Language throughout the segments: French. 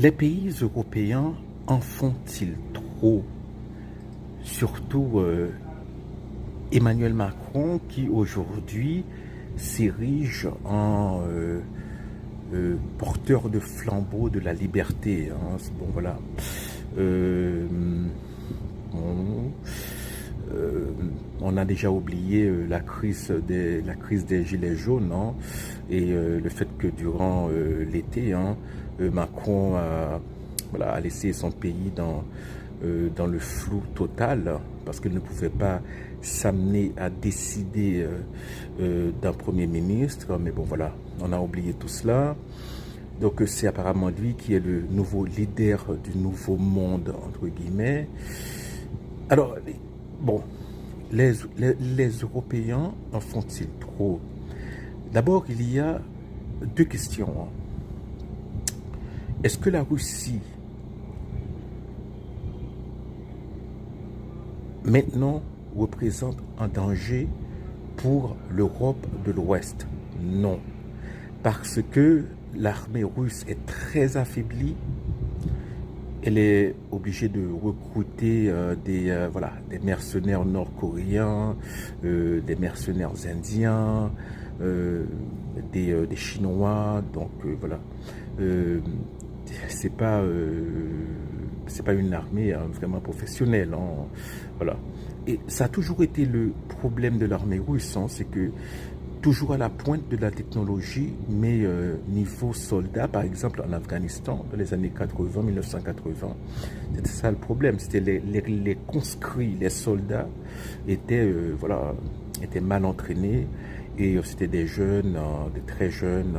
Les pays européens en font-ils trop? Surtout Emmanuel Macron qui aujourd'hui s'érige en porteur de flambeau de la liberté, hein. Bon, voilà. Euh, on, euh, on a déjà oublié la crise des gilets jaunes, hein, et le fait que durant l'été, hein, Macron a laissé son pays dans le flou total parce qu'il ne pouvait pas s'amener à décider d'un premier ministre. Mais bon, voilà, on a oublié tout cela. Donc c'est apparemment lui qui est le nouveau leader du nouveau monde, entre guillemets. Alors, bon, les Européens en font-ils trop? D'abord, il y a deux questions, hein. Est-ce que la Russie, maintenant, représente un danger pour l'Europe de l'Ouest? Non. Parce que l'armée russe est très affaiblie. Elle est obligée de recruter des mercenaires nord-coréens, des mercenaires indiens, des Chinois. Donc voilà. Euh, c'est pas une armée, hein, vraiment professionnelle, hein, voilà. Et ça a toujours été le problème de l'armée russe, hein, c'est que toujours à la pointe de la technologie, mais niveau soldat, par exemple en Afghanistan, dans les années 80, 1980, c'était ça le problème. C'était les conscrits, les soldats étaient mal entraînés. Et c'était des jeunes, des très jeunes,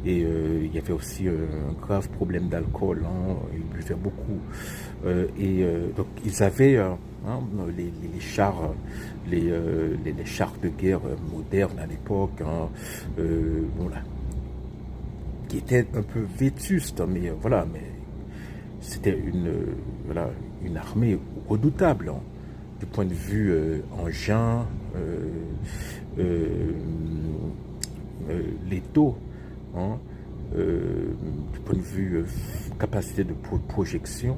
et il y avait aussi un grave problème d'alcool, hein, ils buvaient beaucoup. Donc ils avaient les chars, les chars de guerre modernes à l'époque, hein, voilà, qui étaient un peu vétustes, hein, mais voilà, mais c'était une armée redoutable, hein, du point de vue engin, létaux, hein, du point de vue capacité de projection.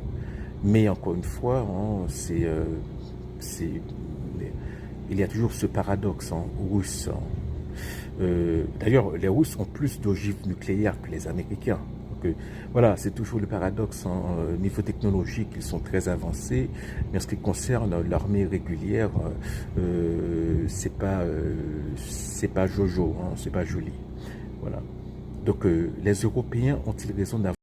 Mais encore une fois, hein, il y a toujours ce paradoxe, hein, russe, hein. D'ailleurs, les Russes ont plus d'ogives nucléaires que les Américains. Donc, voilà, c'est toujours le paradoxe, hein. Niveau technologique, ils sont très avancés, mais en ce qui concerne l'armée régulière, c'est pas Jojo, hein, c'est pas joli. Voilà. Donc, les Européens ont-ils raison d'avoir